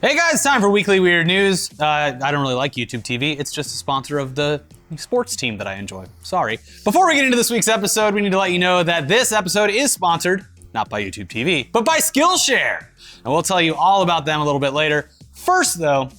Hey guys, time for Weekly Weird News. I don't really like YouTube TV. It's just a sponsor of the sports team that I enjoy. Sorry. Before we get into this week's episode, we need to let you know that this episode is sponsored, not by YouTube TV, but by Skillshare. And we'll tell you all about them a little bit later. First though,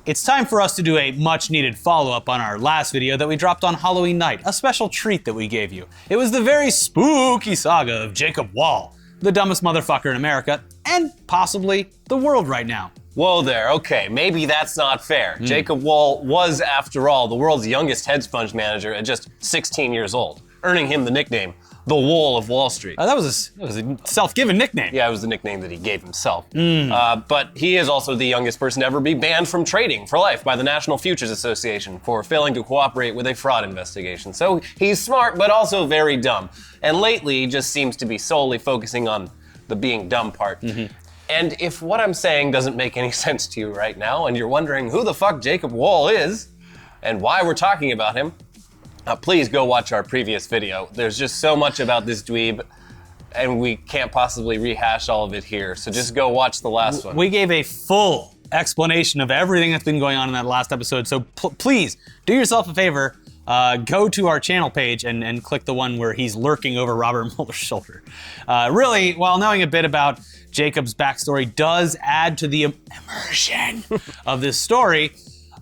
it's time for us to do a much needed follow-up on our last video that we dropped on Halloween night, a special treat that we gave you. It was the very spooky saga of Jacob Wohl, the dumbest motherfucker in America, and possibly the world right now. Whoa there, okay, maybe that's not fair. Jacob Wohl was, after all, the world's youngest hedge fund manager at just 16 years old, earning him the nickname, the Wohl of Wall Street. That was a self-given nickname. Yeah, it was the nickname that he gave himself. But he is also the youngest person to ever be banned from trading for life by the National Futures Association for failing to cooperate with a fraud investigation. So he's smart, but also very dumb. And lately, he just seems to be solely focusing on the being dumb part. And if what I'm saying doesn't make any sense to you right now, and you're wondering who the fuck Jacob Wohl is, and why we're talking about him, please go watch our previous video. There's just so much about this dweeb, and we can't possibly rehash all of it here, so just go watch the last one. We gave a full explanation of everything that's been going on in that last episode, so please do yourself a favor, go to our channel page and click the one where he's lurking over Robert Mueller's shoulder. Really, while knowing a bit about Jacob's backstory does add to the immersion of this story,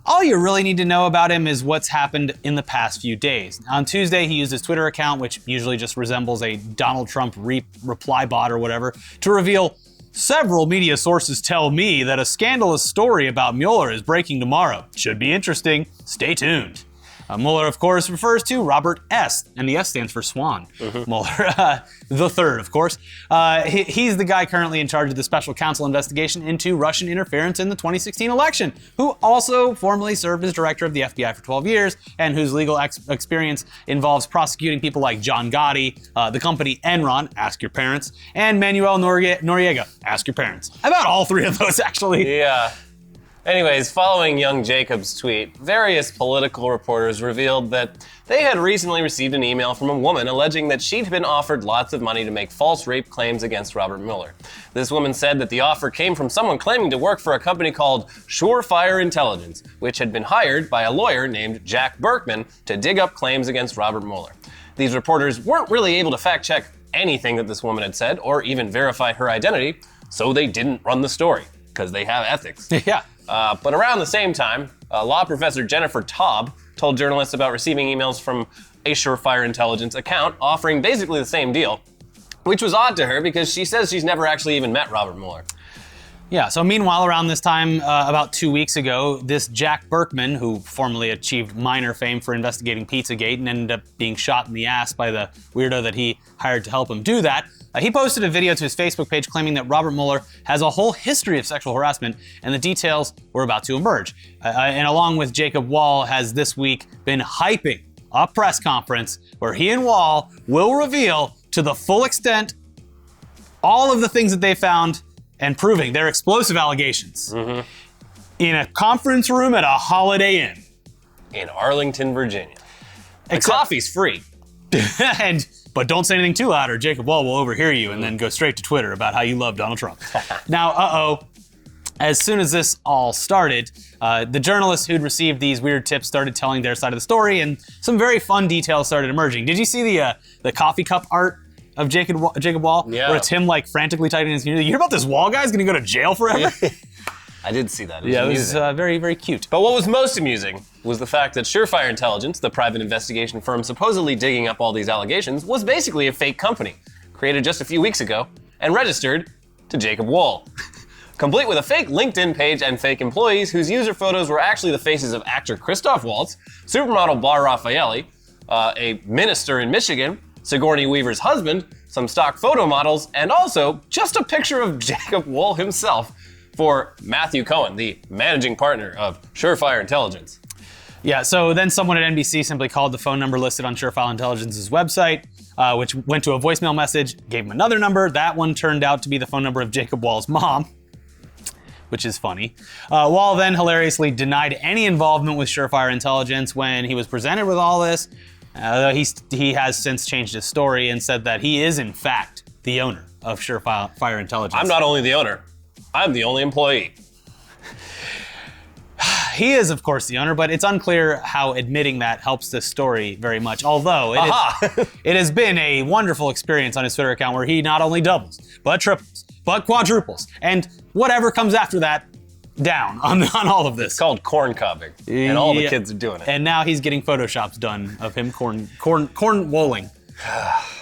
all you really need to know about him is what's happened in the past few days. On Tuesday, he used his Twitter account, which usually just resembles a Donald Trump reply bot or whatever, to reveal several media sources tell me that a scandalous story about Mueller is breaking tomorrow. Should be interesting. Stay tuned. Mueller, of course, refers to Robert S., and the S stands for Swan. Mueller, the third, of course. He's the guy currently in charge of the special counsel investigation into Russian interference in the 2016 election, who also formerly served as director of the FBI for 12 years, and whose legal experience involves prosecuting people like John Gotti, the company Enron, ask your parents, and Manuel Noriega, ask your parents. About all three of those, actually. Yeah. Anyways, following young Jacob's tweet, various political reporters revealed that they had recently received an email from a woman alleging that she'd been offered lots of money to make false rape claims against Robert Mueller. This woman said that the offer came from someone claiming to work for a company called Surefire Intelligence, which had been hired by a lawyer named Jack Burkman to dig up claims against Robert Mueller. These reporters weren't really able to fact-check anything that this woman had said or even verify her identity, so they didn't run the story, because they have ethics. Yeah. But around the same time, law professor Jennifer Taub told journalists about receiving emails from a Surefire Intelligence account offering basically the same deal, which was odd to her because she says she's never actually even met Robert Mueller. Yeah, so meanwhile, around this time, about 2 weeks ago, this Jack Burkman, who formerly achieved minor fame for investigating Pizzagate and ended up being shot in the ass by the weirdo that he hired to help him do that, he posted a video to his Facebook page claiming that Robert Mueller has a whole history of sexual harassment and the details were about to emerge. And along with Jacob Wohl has this week been hyping a press conference where he and Wohl will reveal to the full extent all of the things that they found and proving their explosive allegations in a conference room at a Holiday Inn. In Arlington, Virginia. The coffee's free. But don't say anything too loud or Jacob Wohl will overhear you and then go straight to Twitter about how you love Donald Trump. Now, as soon as this all started, the journalists who'd received these weird tips started telling their side of the story and some very fun details started emerging. Did you see the coffee cup art of Jacob Wohl? Yeah. Where it's him like frantically typing his computer. You hear about this Wohl guy's gonna go to jail forever? I did see that. It was very, very cute. But what was most amusing was the fact that Surefire Intelligence, the private investigation firm supposedly digging up all these allegations, was basically a fake company, created just a few weeks ago, and registered to Jacob Wohl. Complete with a fake LinkedIn page and fake employees whose user photos were actually the faces of actor Christoph Waltz, supermodel Bar Raffaelli, a minister in Michigan, Sigourney Weaver's husband, some stock photo models, and also just a picture of Jacob Wohl himself for Matthew Cohen, the managing partner of Surefire Intelligence. Yeah, so then someone at NBC simply called the phone number listed on Surefire Intelligence's website, which went to a voicemail message, gave him another number. That one turned out to be the phone number of Jacob Wohl's mom, which is funny. Wohl then hilariously denied any involvement with Surefire Intelligence when he was presented with all this. He has since changed his story and said that he is, in fact, the owner of Surefire Intelligence. I'm not only the owner, I'm the only employee. He is, of course, the owner, but it's unclear how admitting that helps this story very much. Although it has been a wonderful experience on his Twitter account where he not only doubles, but triples, but quadruples, and whatever comes after that, down on all of this. It's called corn cobbing, and all the kids are doing it. And now he's getting photoshops done of him corn wolling.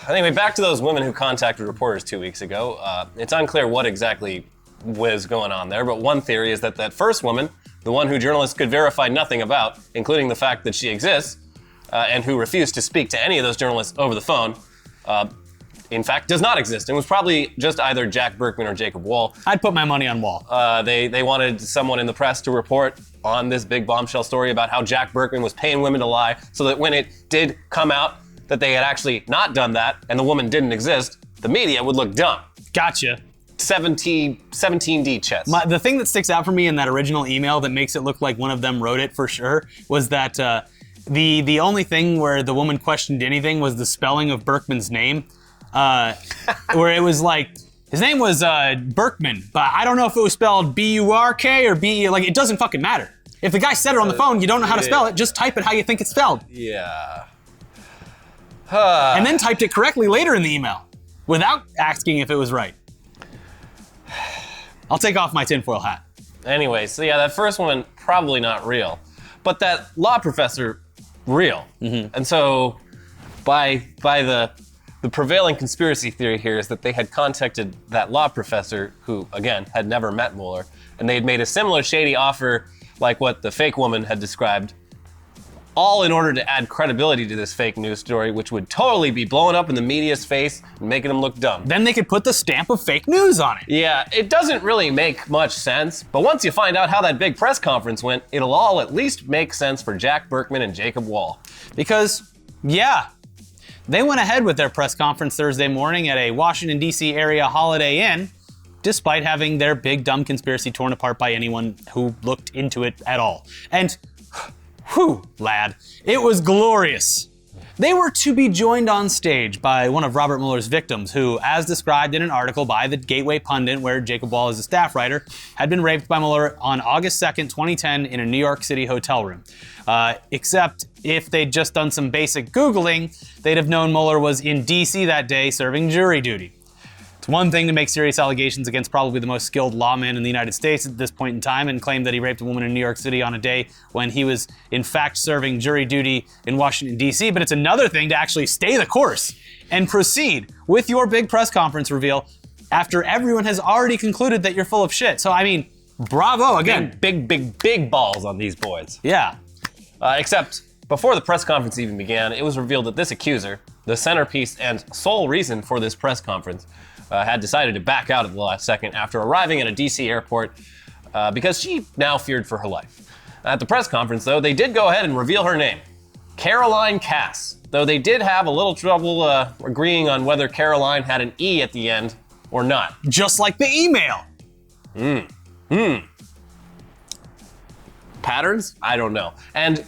Anyway, back to those women who contacted reporters 2 weeks ago. It's unclear what exactly was going on there, but one theory is that first woman, the one who journalists could verify nothing about, including the fact that she exists, and who refused to speak to any of those journalists over the phone, in fact, does not exist, and was probably just either Jack Burkman or Jacob Wohl. I'd put my money on Wohl. They wanted someone in the press to report on this big bombshell story about how Jack Burkman was paying women to lie, so that when it did come out that they had actually not done that and the woman didn't exist, the media would look dumb. Gotcha. 17D chess. The thing that sticks out for me in that original email that makes it look like one of them wrote it for sure was that the only thing where the woman questioned anything was the spelling of Burkman's name. Where it was like, his name was Burkman, but I don't know if it was spelled B-U-R-K or B, like, it doesn't fucking matter. If the guy said it on the phone, you don't know how to spell it, just type it how you think it's spelled. Yeah. And then typed it correctly later in the email, without asking if it was right. I'll take off my tinfoil hat. Anyway, so yeah, that first one, probably not real. But that law professor, real. Mm-hmm. And so, by the prevailing conspiracy theory here is that they had contacted that law professor who, again, had never met Mueller, and they had made a similar shady offer like what the fake woman had described, all in order to add credibility to this fake news story, which would totally be blowing up in the media's face and making them look dumb. Then they could put the stamp of fake news on it. Yeah, it doesn't really make much sense, but once you find out how that big press conference went, it'll all at least make sense for Jack Burkman and Jacob Wohl. Because, yeah, they went ahead with their press conference Thursday morning at a Washington, D.C. area Holiday Inn, despite having their big dumb conspiracy torn apart by anyone who looked into it at all. And, whew, lad, it was glorious. They were to be joined on stage by one of Robert Mueller's victims who, as described in an article by the Gateway Pundit, where Jacob Wohl is a staff writer, had been raped by Mueller on August 2nd, 2010 in a New York City hotel room. Except if they'd just done some basic Googling, they'd have known Mueller was in DC that day serving jury duty. It's one thing to make serious allegations against probably the most skilled lawman in the United States at this point in time and claim that he raped a woman in New York City on a day when he was in fact serving jury duty in Washington, D.C., but it's another thing to actually stay the course and proceed with your big press conference reveal after everyone has already concluded that you're full of shit. So, I mean, bravo again. Big balls on these boys. Yeah. Except before the press conference even began, it was revealed that this accuser, the centerpiece and sole reason for this press conference, had decided to back out at the last second after arriving at a DC airport because she now feared for her life. At the press conference, though, they did go ahead and reveal her name, Caroline Cass, though they did have a little trouble agreeing on whether Caroline had an E at the end or not. Just like the email. Patterns? I don't know. And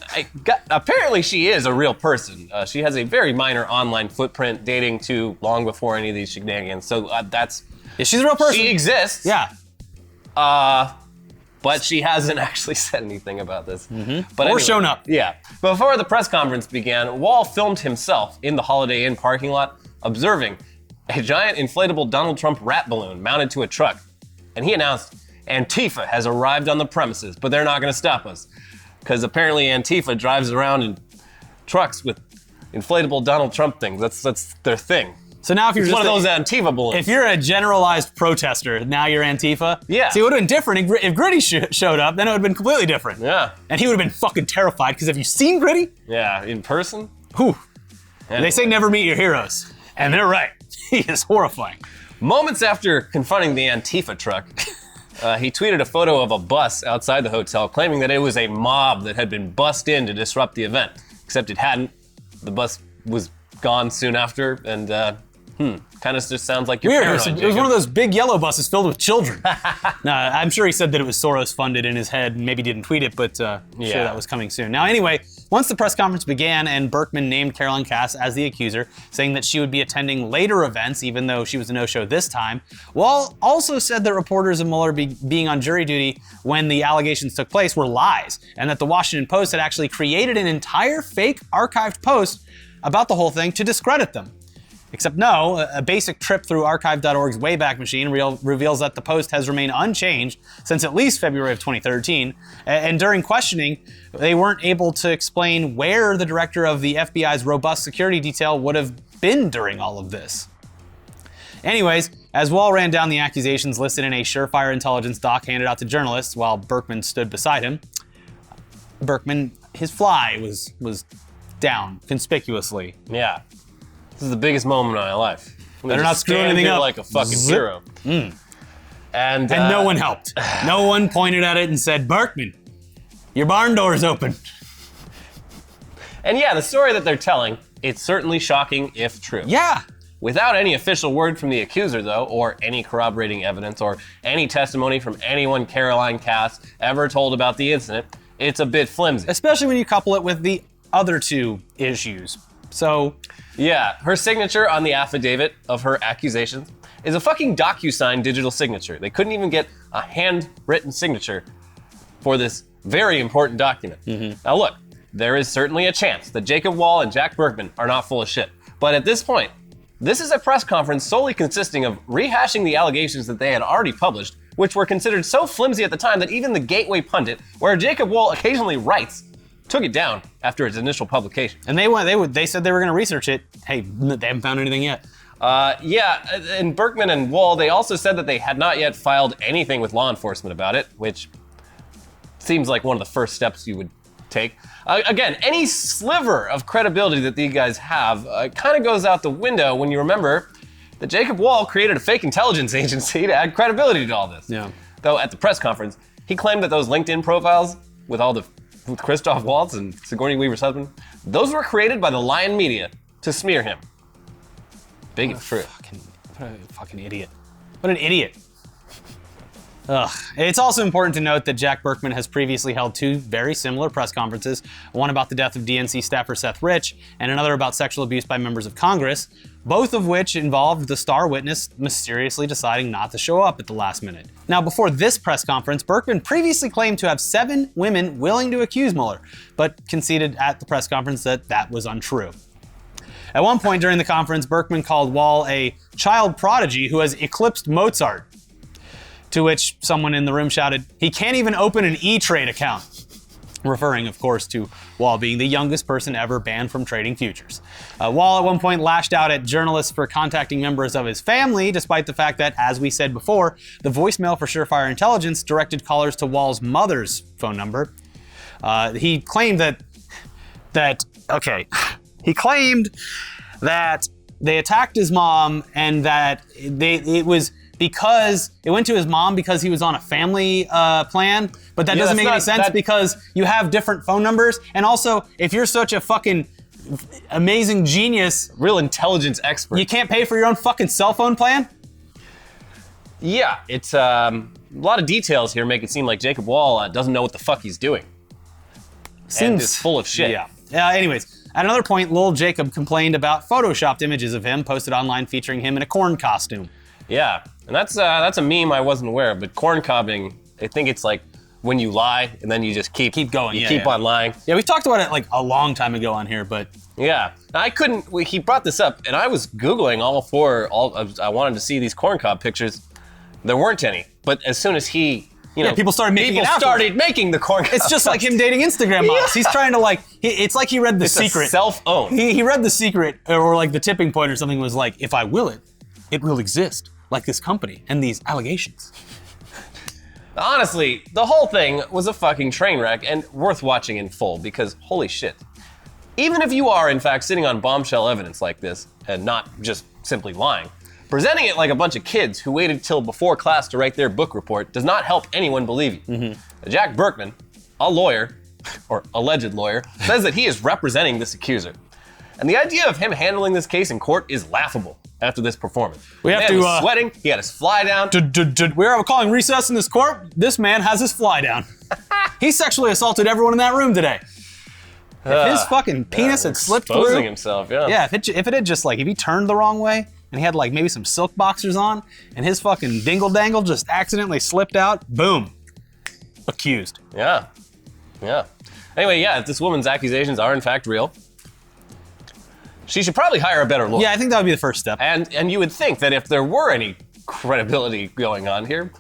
apparently she is a real person. She has a very minor online footprint dating to long before any of these shenanigans. So that's... Yeah, she's a real person. She exists. Yeah. But she hasn't actually said anything about this. Mm-hmm. But or shown up. Yeah. Before the press conference began, Wohl filmed himself in the Holiday Inn parking lot, observing a giant inflatable Donald Trump rat balloon mounted to a truck. And he announced, Antifa has arrived on the premises, but they're not going to stop us. Because apparently Antifa drives around in trucks with inflatable Donald Trump things. That's their thing. So now if you're it's just one of those Antifa balloons. If you're a generalized protester, now you're Antifa? Yeah. See, it would have been different if Gritty showed up, then it would have been completely different. Yeah. And he would have been fucking terrified, because have you seen Gritty? Yeah, in person? Whew. Anyway. They say never meet your heroes. And they're right. He is horrifying. Moments after confronting the Antifa truck, he tweeted a photo of a bus outside the hotel, claiming that it was a mob that had been bussed in to disrupt the event. Except it hadn't. The bus was gone soon after, and kind of just sounds like you're weird. paranoid, It was one of those big yellow buses filled with children. I'm sure he said that it was Soros funded in his head, and maybe didn't tweet it, but sure that was coming soon. Now, anyway, Once the press conference began and Burkman named Caroline Cass as the accuser, saying that she would be attending later events even though she was a no-show this time, Wohl also said that reporters of Mueller being on jury duty when the allegations took place were lies, and that the Washington Post had actually created an entire fake archived post about the whole thing to discredit them. Except no, a basic trip through archive.org's Wayback Machine reveals that the post has remained unchanged since at least February of 2013, and during questioning, they weren't able to explain where the director of the FBI's robust security detail would have been during all of this. Anyways, as Wohl ran down the accusations listed in a Surefire Intelligence doc handed out to journalists while Burkman stood beside him, Burkman, his fly was down conspicuously. Yeah. This is the biggest moment of my life. Better not screw anything up. Like a fucking hero. And no one helped. No one pointed at it and said, Burkman, your barn door is open. And yeah, the story that they're telling, it's certainly shocking if true. Yeah. Without any official word from the accuser, though, or any corroborating evidence, or any testimony from anyone Caroline Cass ever told about the incident, it's a bit flimsy. Especially when you couple it with the other two issues. So, yeah, her signature on the affidavit of her accusations is a fucking DocuSign digital signature. They couldn't even get a handwritten signature for this very important document. Now look, there is certainly a chance that Jacob Wohl and Jack Burkman are not full of shit. But at this point, this is a press conference solely consisting of rehashing the allegations that they had already published, which were considered so flimsy at the time that even the Gateway pundit, where Jacob Wohl occasionally writes, took it down after its initial publication. And they said they were gonna research it. Hey, they haven't found anything yet. Yeah, and Burkman and Wohl, they also said that they had not yet filed anything with law enforcement about it, which seems like one of the first steps you would take. Again, any sliver of credibility that these guys have kind of goes out the window when you remember that Jacob Wohl created a fake intelligence agency to add credibility to all this. Yeah. Though at the press conference, he claimed that those LinkedIn profiles with Christoph Waltz and Sigourney Weaver's husband, those were created by the Lion Media to smear him. Big if true. What a fucking idiot. What an idiot. Ugh. It's also important to note that Jack Burkman has previously held two very similar press conferences, one about the death of DNC staffer Seth Rich, and another about sexual abuse by members of Congress, both of which involved the star witness mysteriously deciding not to show up at the last minute. Now, before this press conference, Burkman previously claimed to have 7 women willing to accuse Mueller, but conceded at the press conference that that was untrue. At one point during the conference, Burkman called Wohl a child prodigy who has eclipsed Mozart, to which someone in the room shouted, "He can't even open an E-Trade account," referring, of course, to Wohl being the youngest person ever banned from trading futures. Wohl at one point lashed out at journalists for contacting members of his family, despite the fact that, as we said before, the voicemail for Surefire Intelligence directed callers to Wohl's mother's phone number. He claimed that they attacked his mom and that it was because it went to his mom because he was on a family plan, but that doesn't make any sense because you have different phone numbers. And also, if you're such a fucking amazing genius, real intelligence expert, you can't pay for your own fucking cell phone plan? Yeah, it's a lot of details here make it seem like Jacob Wohl doesn't know what the fuck he's doing. And is full of shit. Yeah. Anyways, at another point, Lil Jacob complained about photoshopped images of him posted online featuring him in a corn costume. Yeah, and that's a meme I wasn't aware of, but corn cobbing, I think it's like when you lie and then you just keep going. You keep on lying. Yeah, we talked about it like a long time ago on here, but yeah, he brought this up and I was Googling I wanted to see these corn cob pictures. There weren't any, but as soon as people started making the corn cob. It's just like him dating Instagram models. He's trying to it's like he read The Secret. Self-own. He read The Secret, or like The Tipping Point or something was like, if I will it, it will exist. Like this company and these allegations. Honestly, the whole thing was a fucking train wreck and worth watching in full because holy shit. Even if you are in fact sitting on bombshell evidence like this and not just simply lying, presenting it like a bunch of kids who waited till before class to write their book report does not help anyone believe you. Jack Burkman, a lawyer, or alleged lawyer, says that he is representing this accuser. And the idea of him handling this case in court is laughable after this performance. We have to was sweating, he had his fly down. We're calling recess in this court. This man has his fly down. He sexually assaulted everyone in that room today. If his fucking penis had slipped through. Exposing himself, yeah. Yeah, if it had just like, if he turned the wrong way and he had like maybe some silk boxers on and his fucking dingle dangle just accidentally slipped out, boom. Accused. Yeah. Yeah. Anyway, yeah, if this woman's accusations are in fact real, she should probably hire a better lawyer. Yeah, I think that would be the first step. And you would think that if there were any credibility going on here,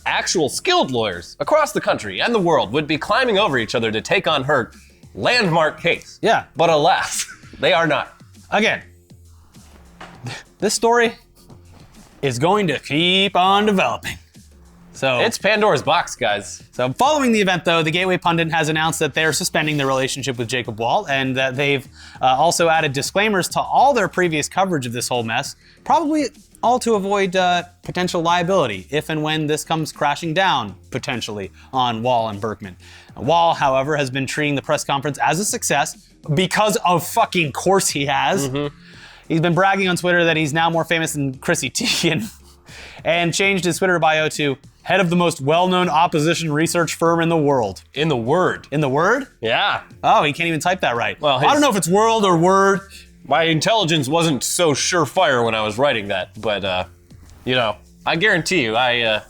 actual skilled lawyers across the country and the world would be climbing over each other to take on her landmark case. Yeah. But alas, they are not. Again, this story is going to keep on developing. So It's Pandora's box, guys. So following the event, though, the Gateway Pundit has announced that they're suspending their relationship with Jacob Wohl, and that they've also added disclaimers to all their previous coverage of this whole mess, probably all to avoid potential liability if and when this comes crashing down, potentially, on Wohl and Burkman. Wohl, however, has been treating the press conference as a success because of fucking course he has. He's been bragging on Twitter that he's now more famous than Chrissy Teigen and changed his Twitter bio to head of the most well-known opposition research firm in the world. In the Word. In the Word? Yeah. Oh, he can't even type that right. Well, I don't know if it's world or word. My intelligence wasn't so surefire when I was writing that, but, you know, I guarantee you, I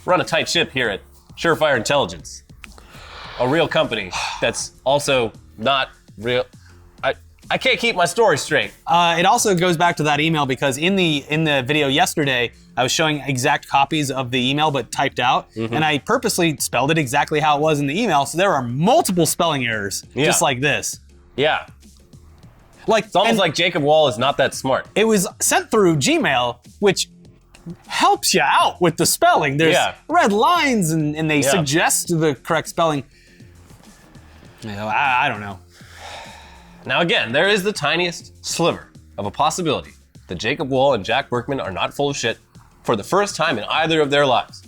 run a tight ship here at Surefire Intelligence. A real company that's also not real. I can't keep my story straight. It also goes back to that email because in the video yesterday, I was showing exact copies of the email but typed out, and I purposely spelled it exactly how it was in the email, so there are multiple spelling errors, just like this. Yeah. Like It's almost like Jacob Wohl is not that smart. It was sent through Gmail, which helps you out with the spelling. There's red lines and they suggest the correct spelling. You know, I don't know. Now again, there is the tiniest sliver of a possibility that Jacob Wohl and Jack Burkman are not full of shit for the first time in either of their lives.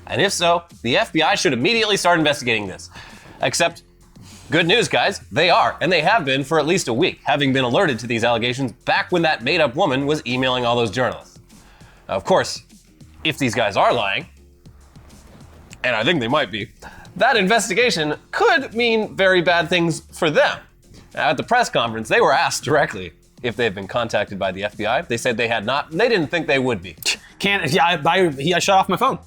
And if so, the FBI should immediately start investigating this. Except, good news guys, they are, and they have been for at least a week, having been alerted to these allegations back when that made-up woman was emailing all those journalists. Now, of course, if these guys are lying, and I think they might be, that investigation could mean very bad things for them. At the press conference, they were asked directly if they've been contacted by the FBI. They said they had not, and they didn't think they would be. I shut off my phone.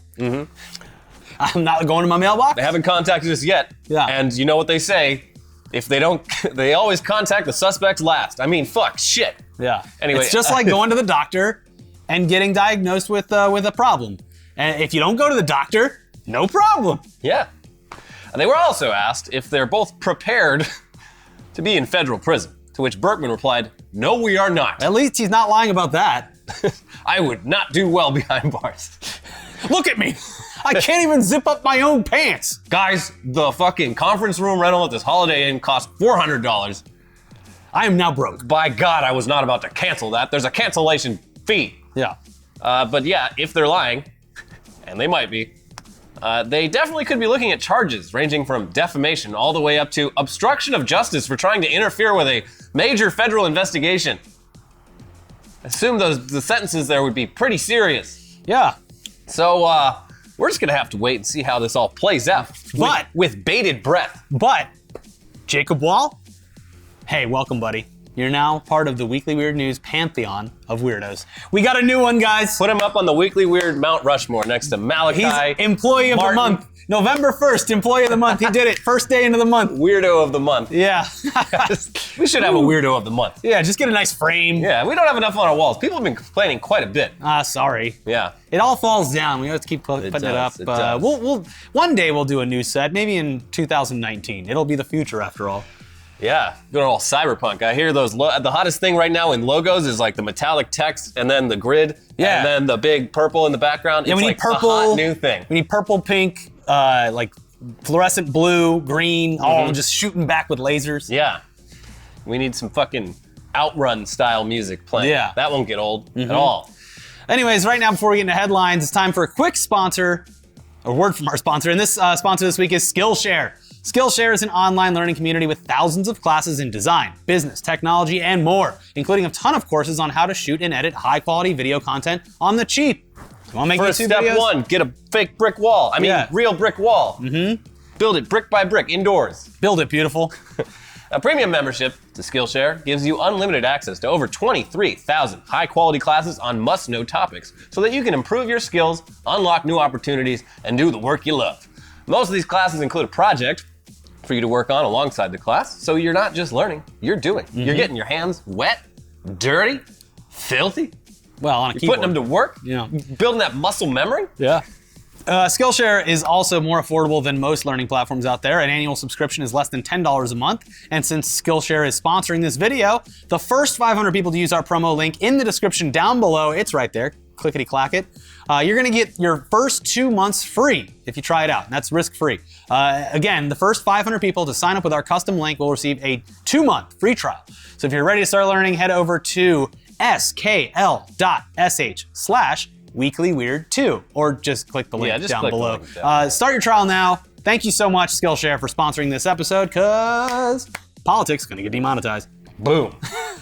I'm not going to my mailbox. They haven't contacted us yet. Yeah. And you know what they say? If they don't, they always contact the suspects last. I mean, fuck, shit. Yeah. Anyway. It's just like going to the doctor and getting diagnosed with a problem. And if you don't go to the doctor, no problem. Yeah. And they were also asked if they're both prepared to be in federal prison, to which Burkman replied, "No, we are not. At least he's not lying about that. I would not do well behind bars." Look at me. I can't even zip up my own pants. Guys, the fucking conference room rental at this Holiday Inn cost $400. I am now broke. By God, I was not about to cancel that. There's a cancellation fee. Yeah. But yeah, if they're lying, and they might be, they definitely could be looking at charges ranging from defamation all the way up to obstruction of justice for trying to interfere with a major federal investigation. Assume the sentences there would be pretty serious. Yeah. So we're just gonna have to wait and see how this all plays out. But with bated breath. But Jacob Wohl, hey, welcome, buddy. You're now part of the Weekly Weird News pantheon of weirdos. We got a new one, guys. Put him up on the Weekly Weird Mount Rushmore next to Malachi. He's Employee of the Martin. Month. November 1st, Employee of the Month. He did it. First day into the month. Weirdo of the month. Yeah. We should have a Weirdo of the Month. Yeah, just get a nice frame. Yeah, we don't have enough on our walls. People have been complaining quite a bit. Sorry. Yeah. It all falls down. We have to keep putting it up. It does. We'll one day we'll do a new set, maybe in 2019. It'll be the future after all. Yeah, good old cyberpunk. I hear those, the hottest thing right now in logos is like the metallic text and then the grid. Yeah. And then the big purple in the background. Yeah, it's we need like purple. the hot new thing. We need purple, pink, like fluorescent blue, green, all just shooting back with lasers. Yeah. We need some fucking Outrun style music playing. Yeah. That won't get old at all. Anyways, right now before we get into headlines, it's time for a quick sponsor, a word from our sponsor. And this sponsor this week is Skillshare. Skillshare is an online learning community with thousands of classes in design, business, technology, and more, including a ton of courses on how to shoot and edit high-quality video content on the cheap. You want to make First YouTube step videos? one, get a fake brick wall. I mean, real brick wall. Build it brick by brick indoors. Build it, beautiful. A premium membership to Skillshare gives you unlimited access to over 23,000 high-quality classes on must-know topics so that you can improve your skills, unlock new opportunities, and do the work you love. Most of these classes include a project for you to work on alongside the class, so you're not just learning, you're doing. You're getting your hands wet, dirty, filthy. Well, on a You're keyboard. putting them to work, Yeah. building that muscle memory. Yeah. Skillshare is also more affordable than most learning platforms out there. An annual subscription is less than $10 a month. And since Skillshare is sponsoring this video, the first 500 people to use our promo link in the description down below, it's right there, clickety-clack it, you're gonna get your first 2 months free if you try it out. That's risk-free. Again, the first 500 people to sign up with our custom link will receive a 2-month free trial. So if you're ready to start learning, head over to skl.sh/weeklyweird2, or just click the link down below. Start your trial now. Thank you so much, Skillshare, for sponsoring this episode, because politics is gonna get demonetized. Boom.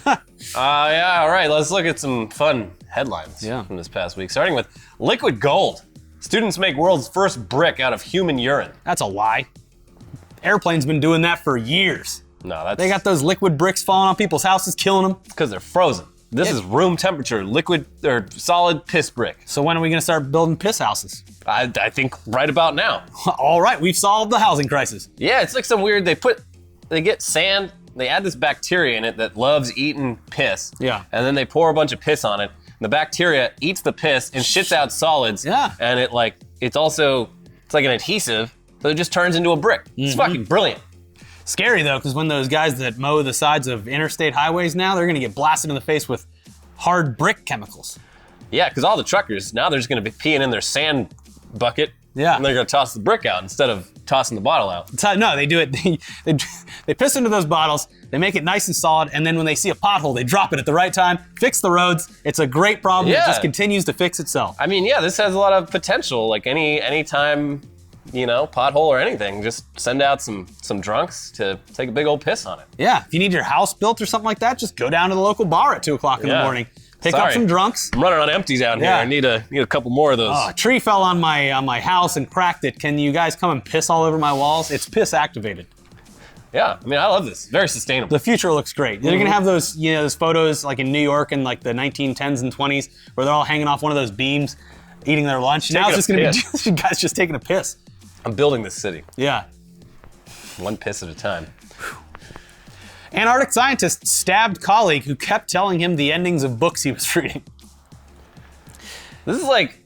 Yeah, all right, let's look at some fun headlines from this past week, starting with liquid gold. Students make world's first brick out of human urine. That's a lie. Airplanes been doing that for years. No, that's... They got those liquid bricks falling on people's houses, killing them. because they're frozen. This is room temperature, liquid or solid piss brick. So when are we gonna start building piss houses? I think right about now. All right, we've solved the housing crisis. Yeah, it's like some weird, they get sand, they add this bacteria in it that loves eating piss. Yeah. And then they pour a bunch of piss on it. And the bacteria eats the piss and shits out solids. Yeah. And it's like an adhesive, so it just turns into a brick. It's fucking brilliant. Scary though, because when those guys that mow the sides of interstate highways now, they're gonna get blasted in the face with hard brick chemicals. Yeah, because all the truckers, now they're just gonna be peeing in their sand bucket. Yeah. And they're gonna toss the brick out instead of tossing the bottle out. No, they do it. They piss into those bottles, they make it nice and solid, and then when they see a pothole, they drop it at the right time, fix the roads. It's a great problem. It just continues to fix itself. I mean, yeah, this has a lot of potential. Like any time, pothole or anything, just send out some drunks to take a big old piss on it. Yeah, if you need your house built or something like that, just go down to the local bar at 2 o'clock in the morning. Pick up some drunks. I'm running on empties out here. I need a couple more of those. Oh, a tree fell on my house and cracked it. Can you guys come and piss all over my walls? It's piss activated. Yeah, I mean, I love this. Very sustainable. The future looks great. They're gonna have those, those photos like in New York in like the 1910s and 20s where they're all hanging off one of those beams, eating their lunch. Now it's just gonna be guys just taking a piss. I'm building this city. Yeah. One piss at a time. Antarctic scientist stabbed colleague who kept telling him the endings of books he was reading. This is like,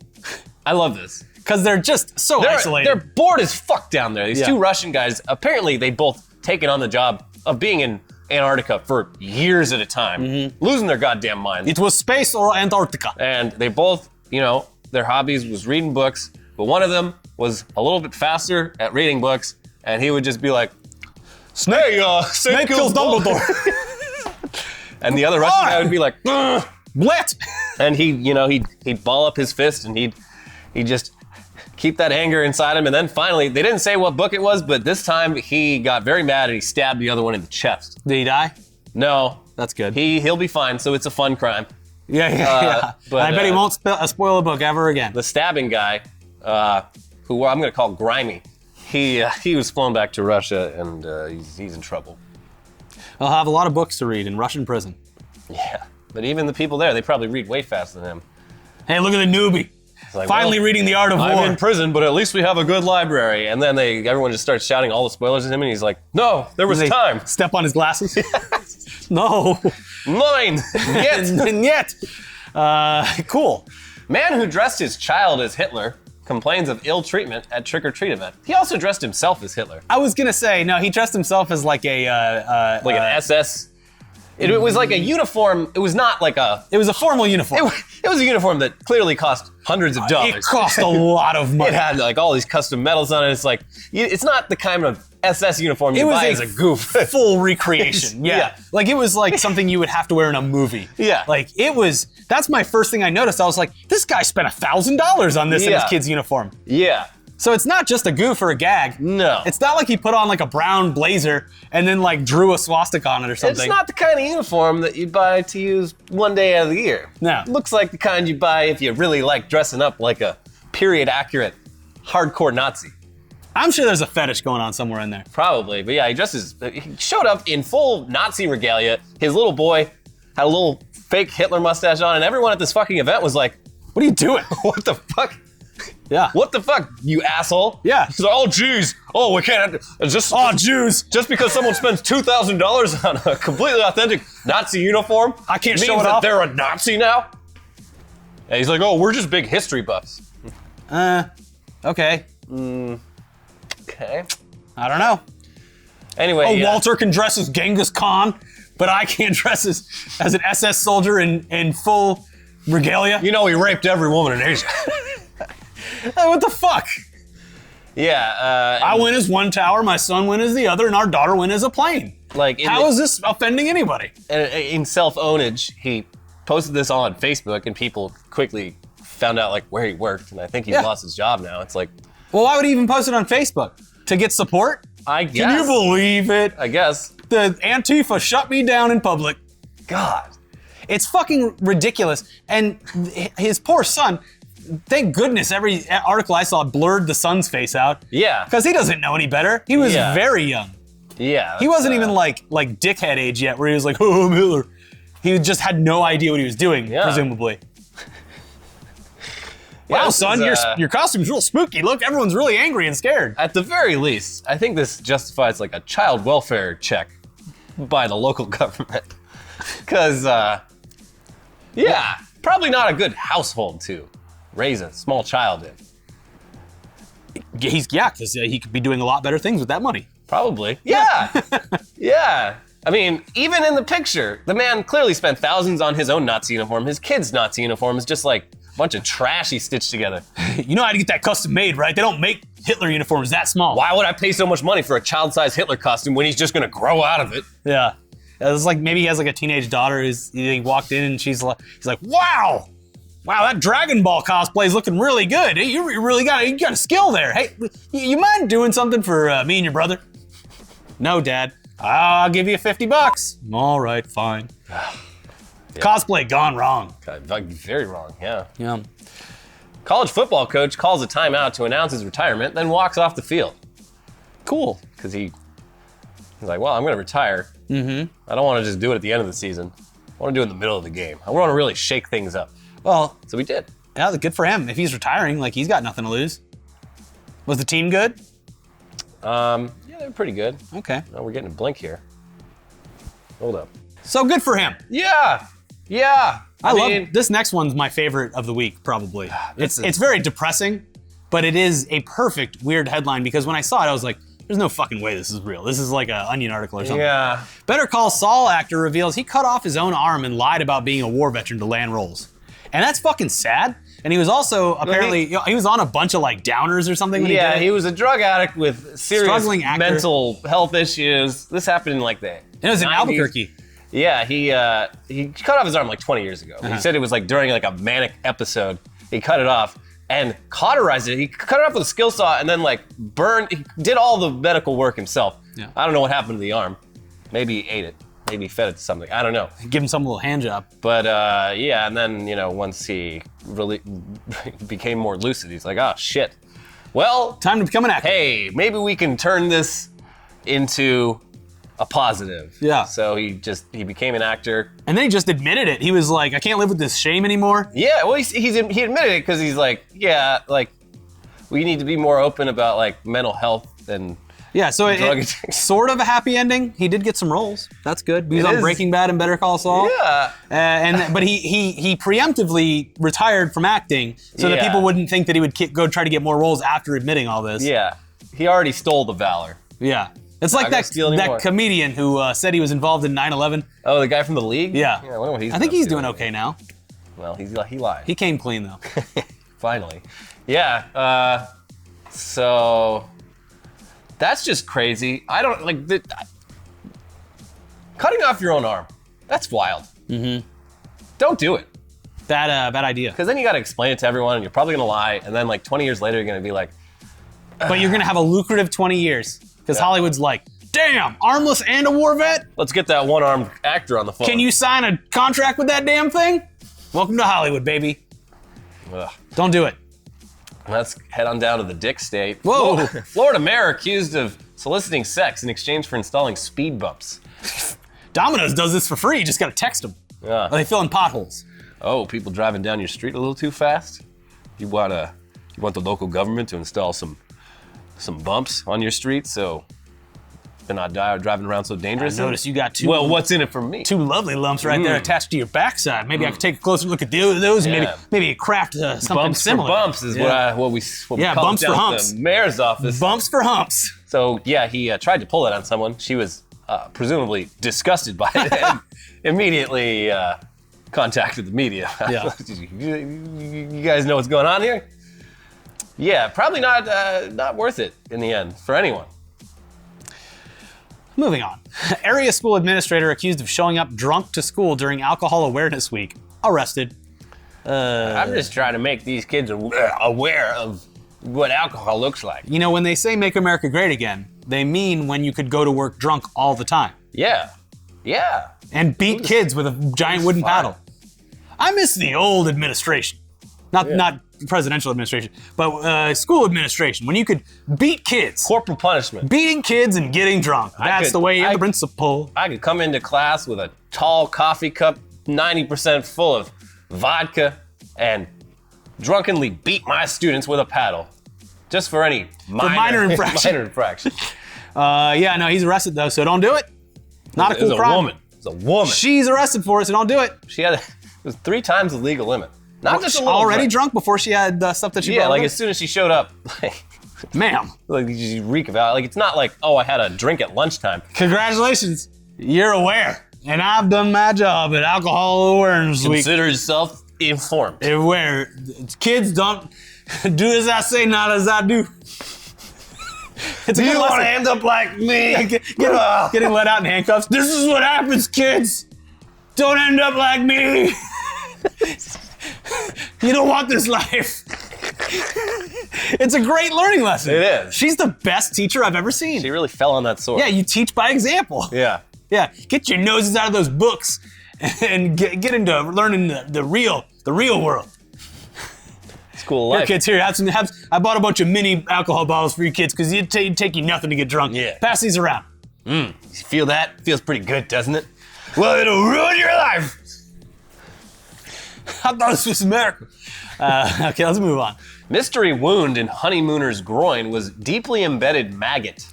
I love this. Because they're just so isolated. They're bored as fuck down there. These two Russian guys, apparently they both taken on the job of being in Antarctica for years at a time, losing their goddamn minds. It was space or Antarctica. And they both, their hobbies was reading books, but one of them was a little bit faster at reading books, and he would just be like, Snake kills Dumbledore. And the other Russian guy would be like, Blit! And he'd ball up his fist and he'd just keep that anger inside him. And then finally, they didn't say what book it was, but this time he got very mad and he stabbed the other one in the chest. Did he die? No. That's good. He'll be fine, so it's a fun crime. Yeah. But I bet he won't spoil a book ever again. The stabbing guy, who I'm gonna call Grimy, he was flown back to Russia and he's in trouble. He'll have a lot of books to read in Russian prison. Yeah, but even the people there, they probably read way faster than him. Hey, look at the newbie. Like, Finally reading The Art of War. I'm in prison, but at least we have a good library. And then everyone just starts shouting all the spoilers at him, and he's like, no, there was time. Step on his glasses. No. 9. Yet. Cool. Man who dressed his child as Hitler complains of ill treatment at trick-or-treat event. He also dressed himself as Hitler. I was gonna say, no, he dressed himself as like a... an SS... It was like a uniform. It was not like a... It was a formal uniform. It was a uniform that clearly cost hundreds of dollars. It cost a lot of money. It had like all these custom medals on it. It's like, it's not the kind of SS uniform you buy as a goof. Full recreation. Yeah. Like it was like something you would have to wear in a movie. Yeah. Like it was, that's my first thing I noticed. I was like, this guy spent $1,000 on this in his kid's uniform. Yeah. So it's not just a goof or a gag. No. It's not like he put on like a brown blazer and then like drew a swastika on it or something. It's not the kind of uniform that you buy to use one day out of the year. No. It looks like the kind you buy if you really like dressing up like a period accurate hardcore Nazi. I'm sure there's a fetish going on somewhere in there. Probably, but yeah, he showed up in full Nazi regalia. His little boy had a little fake Hitler mustache on, and everyone at this fucking event was like, "What are you doing? What the fuck? Yeah. What the fuck, you asshole?" Yeah. He's like, "Oh, jeez. Oh, we can't have to, just Jews. Just because someone spends $2,000 on a completely authentic Nazi uniform, I can't means show it that off. they're a Nazi now?" And he's like, "Oh, we're just big history buffs." Okay. Okay. I don't know. Anyway, Walter can dress as Genghis Khan, but I can't dress as an SS soldier in full regalia. You know he raped every woman in Asia. Hey, what the fuck? Yeah. I win as one tower, my son win as the other, and our daughter win as a plane. Like, how is this offending anybody? In self-ownage, he posted this on Facebook, and people quickly found out like where he worked, and I think he's lost his job now. It's like, well, why would he even post it on Facebook? To get support? I guess. Can you believe it? I guess. The Antifa shut me down in public. God. It's fucking ridiculous. And his poor son, thank goodness every article I saw blurred the son's face out. Yeah. Because he doesn't know any better. He was very young. Yeah. He wasn't even like dickhead age yet, where he was like, "Oh, I'm Hitler." He just had no idea what he was doing, presumably. Wow, son, your costume's real spooky. Look, everyone's really angry and scared. At the very least, I think this justifies like a child welfare check by the local government. Because, probably not a good household to raise a small child in. Because he could be doing a lot better things with that money. Probably. Yeah. Yeah. I mean, even in the picture, the man clearly spent thousands on his own Nazi uniform. His kid's Nazi uniform is just like a bunch of trash he stitched together. You know how to get that custom made, right? They don't make Hitler uniforms that small. Why would I pay so much money for a child-sized Hitler costume when he's just gonna grow out of it? Yeah. It's like maybe he has like a teenage daughter he walked in and he's like, wow, that Dragon Ball cosplay is looking really good. Hey, you really got a skill there. Hey, you mind doing something for me and your brother? No, Dad. I'll give you $50. All right, fine. Cosplay gone wrong. Very wrong, yeah. Yeah. College football coach calls a timeout to announce his retirement, then walks off the field. Cool. Because he's like, well, I'm going to retire. Mm-hmm. I don't want to just do it at the end of the season. I want to do it in the middle of the game. I want to really shake things up. Well, so we did. Yeah, good for him. If he's retiring, like he's got nothing to lose. Was the team good? Yeah, they're pretty good. Okay. Oh, we're getting a blink here. Hold up. So good for him. Yeah. Yeah. I love this next one's my favorite of the week, probably. It's very depressing, but it is a perfect weird headline because when I saw it, I was like, there's no fucking way this is real. This is like an Onion article or something. Yeah. Better Call Saul actor reveals he cut off his own arm and lied about being a war veteran to land roles. And that's fucking sad. And he was also apparently, he was on a bunch of like downers or something when he did it. He was a drug addict with serious struggling actor. Mental health issues. This happened in like the It was 90s. In Albuquerque. Yeah, he cut off his arm like 20 years ago. He said it was like during like a manic episode. He cut it off and cauterized it. He cut it off with a skill saw and then like he did all the medical work himself. Yeah. I don't know what happened to the arm. Maybe he ate it. Maybe he fed it to something. I don't know. Give him some little hand job. But yeah, and then, once he really became more lucid, he's like, oh shit. Well, time to become an actor. Hey, maybe we can turn this into a positive. Yeah. So he became an actor. And then he just admitted it. He was like, I can't live with this shame anymore. Yeah, well, he admitted it because he's like, yeah, like, we need to be more open about like mental health and so it sort of a happy ending. He did get some roles. That's good. He was on Breaking Bad and Better Call Saul. Yeah. But he preemptively retired from acting so that people wouldn't think that he would go try to get more roles after admitting all this. Yeah. He already stole the valor. Yeah. It's like that comedian who said he was involved in 9/11. Oh, the guy from The League? Yeah. I wonder what he's I think he's doing okay now. Well, he lied. He came clean though. Finally. Yeah. So that's just crazy. I don't like cutting off your own arm. That's wild. Mm-hmm. Don't do it. Bad idea. Because then you got to explain it to everyone, and you're probably gonna lie. And then like 20 years later, you're gonna be like, but you're gonna have a lucrative 20 years because Hollywood's like, damn, armless and a war vet. Let's get that one-armed actor on the phone. Can you sign a contract with that damn thing? Welcome to Hollywood, baby. Ugh. Don't do it. Let's head on down to the Dick State. Whoa. Florida mayor accused of soliciting sex in exchange for installing speed bumps. Domino's does this for free. You just gotta text them. Yeah. Or they fill in potholes. Oh, people driving down your street a little too fast? You want the local government to install some bumps on your street so they're not driving around so dangerous? I noticed you got two. Well, what's in it for me? Two lovely lumps right there attached to your backside. Maybe I could take a closer look at those and maybe craft something bumps similar. For bumps is what we call bumps it for down at humps. the mayor's office. Bumps for humps. So yeah, he tried to pull it on someone. She was presumably disgusted by it and immediately contacted the media. Yeah. You guys know what's going on here? Yeah, probably not worth it in the end for anyone. Moving on. Area school administrator accused of showing up drunk to school during Alcohol Awareness Week. Arrested. I'm just trying to make these kids aware of what alcohol looks like. You know, when they say make America great again, they mean when you could go to work drunk all the time. Yeah. Yeah. And beat kids with a giant wooden paddle. I miss the old administration. Not presidential administration, but school administration, when you could beat kids. Corporal punishment. Beating kids and getting drunk. That's the way, the principle. I could come into class with a tall coffee cup, 90% full of vodka, and drunkenly beat my students with a paddle. Just for any minor infraction. Minor infraction. Yeah, no, he's arrested though, so don't do it. Not a cool crime. It's a woman. She's arrested for it, so don't do it. It was 3 times the legal limit. Not just a little already drunk before she had stuff that she brought like up? as soon as she showed up, ma'am. Like you reek of alcohol. Like it's not like, oh, I had a drink at lunchtime. Congratulations, you're aware. And I've done my job at Alcohol Awareness Week. Consider yourself informed. Aware. Kids don't do as I say, not as I do. It's a you want to end up like me? Getting let out in handcuffs. This is what happens, kids. Don't end up like me. You don't want this life. It's a great learning lesson. It is. She's the best teacher I've ever seen. She really fell on that sword. Yeah, you teach by example. Yeah. Yeah, get your noses out of those books and get into learning the real world. School life. Here, kids, here, I bought a bunch of mini alcohol bottles for you kids because it'd take you nothing to get drunk. Yeah. Pass these around. You feel that? Feels pretty good, doesn't it? Well, it'll ruin your life. I thought this was America. Okay, let's move on. Mystery wound in honeymooner's groin was deeply embedded maggot.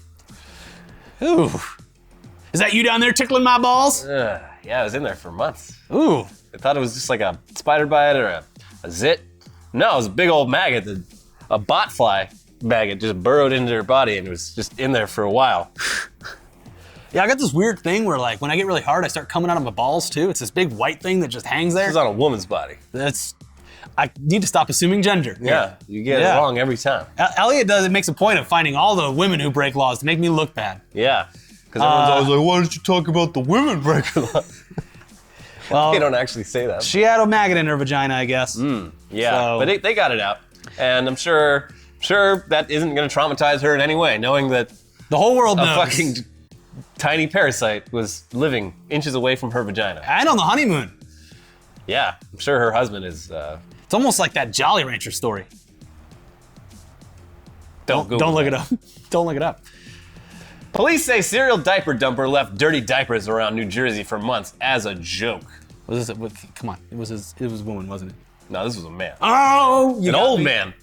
Ooh. Is that you down there tickling my balls? Yeah, I was in there for months. Ooh. I thought it was just like a spider bite or a zit. No, it was a big old maggot. A botfly maggot just burrowed into her body and it was just in there for a while. Yeah, I got this weird thing where like when I get really hard, I start coming out of my balls too. It's this big white thing that just hangs there. This is on a woman's body. I need to stop assuming gender. Yeah, you get it wrong every time. Elliot makes a point of finding all the women who break laws to make me look bad. Yeah, because everyone's always like, why don't you talk about the women breaking laws? Well, they don't actually say that. She had a maggot in her vagina, I guess. Yeah, So- but they got it out. And I'm sure that isn't going to traumatize her in any way, knowing that The whole world a knows. fucking tiny parasite was living inches away from her vagina. And on the honeymoon. Yeah, I'm sure her husband is... It's almost like that Jolly Rancher story. Don't look it up. Don't look it up. Police say serial diaper dumper left dirty diapers around New Jersey for months as a joke. Come on, it was a woman, wasn't it? No, this was a man. Oh, An old man.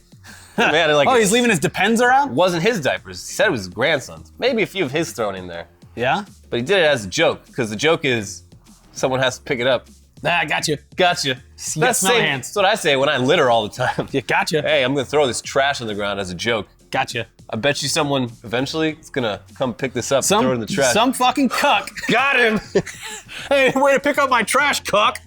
Man, like, he's leaving his Depends around? wasn't his diapers. He said it was his grandson's. Maybe a few of his thrown in there. Yeah? But he did it as a joke, because the joke is someone has to pick it up. Ah, gotcha. Gotcha. That's That's what I say when I litter all the time. Yeah, gotcha. Hey, I'm gonna throw this trash on the ground as a joke. Gotcha. I bet you someone eventually is gonna come pick this up and throw it in the trash. Some fucking cuck. Got him! Hey, way to pick up my trash, cuck.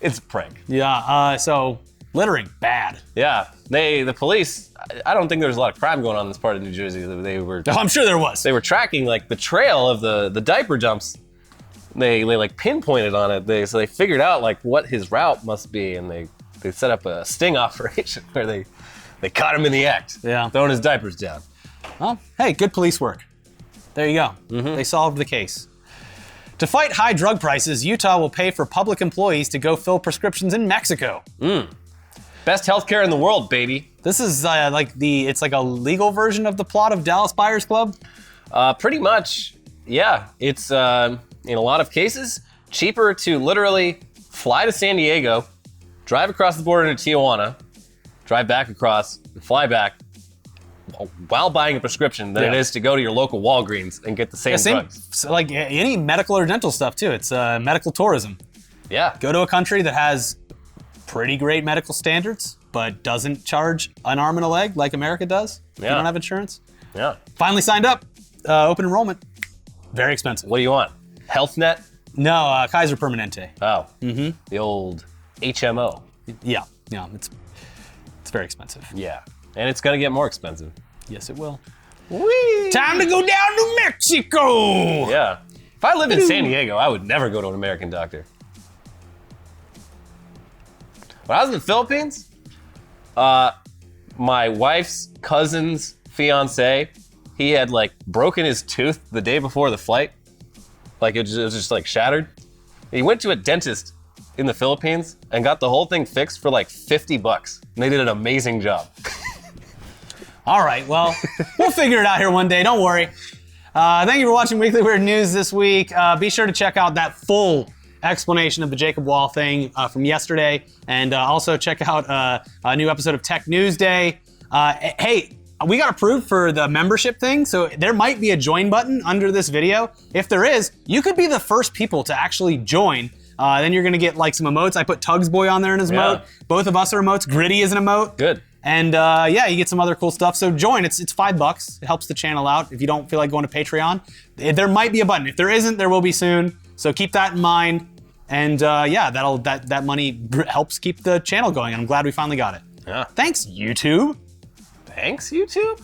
It's a prank. Yeah, so littering, bad. Yeah, the police, I don't think there was a lot of crime going on in this part of New Jersey. I'm sure there was. They were tracking like the trail of the diaper dumps. They like pinpointed on it. So they figured out like what his route must be, and they set up a sting operation where they caught him in the act. Yeah. Throwing his diapers down. Well, hey, good police work. There you go. Mm-hmm. They solved the case. To fight high drug prices, Utah will pay for public employees to go fill prescriptions in Mexico. Best healthcare in the world, baby. This is it's like a legal version of the plot of Dallas Buyers Club. Pretty much, yeah. It's, in a lot of cases, cheaper to literally fly to San Diego, drive across the border to Tijuana, drive back across, and fly back while buying a prescription than it is to go to your local Walgreens and get the same drugs. Like any medical or dental stuff, too. It's medical tourism. Yeah. Go to a country that has pretty great medical standards, but doesn't charge an arm and a leg like America does. If you don't have insurance. Yeah. Finally signed up. Open enrollment. Very expensive. What do you want? HealthNet? No, Kaiser Permanente. Oh. Mm-hmm. The old HMO. Yeah. It's very expensive. Yeah. And it's gonna get more expensive. Yes, it will. Whee! Time to go down to Mexico! Yeah. If I lived in San Diego, I would never go to an American doctor. When I was in the Philippines, my wife's cousin's fiance, he had like broken his tooth the day before the flight. Like it was just like shattered. He went to a dentist in the Philippines and got the whole thing fixed for like $50. And they did an amazing job. All right, well, we'll figure it out here one day, don't worry. Thank you for watching Weekly Weird News this week. Be sure to check out that full explanation of the Jacob Wohl thing from yesterday, and also check out a new episode of Tech News Day. Hey, we got approved for the membership thing, so there might be a join button under this video. If there is, you could be the first people to actually join. Then you're gonna get like some emotes. I put Tugs Boy on there in his emote. Both of us are emotes. Gritty is an emote. Good. And yeah, you get some other cool stuff. So join, it's $5. It helps the channel out. If you don't feel like going to Patreon, there might be a button. If there isn't, there will be soon. So keep that in mind. And yeah, that money helps keep the channel going. And I'm glad we finally got it. Yeah. Thanks, YouTube. Thanks, YouTube?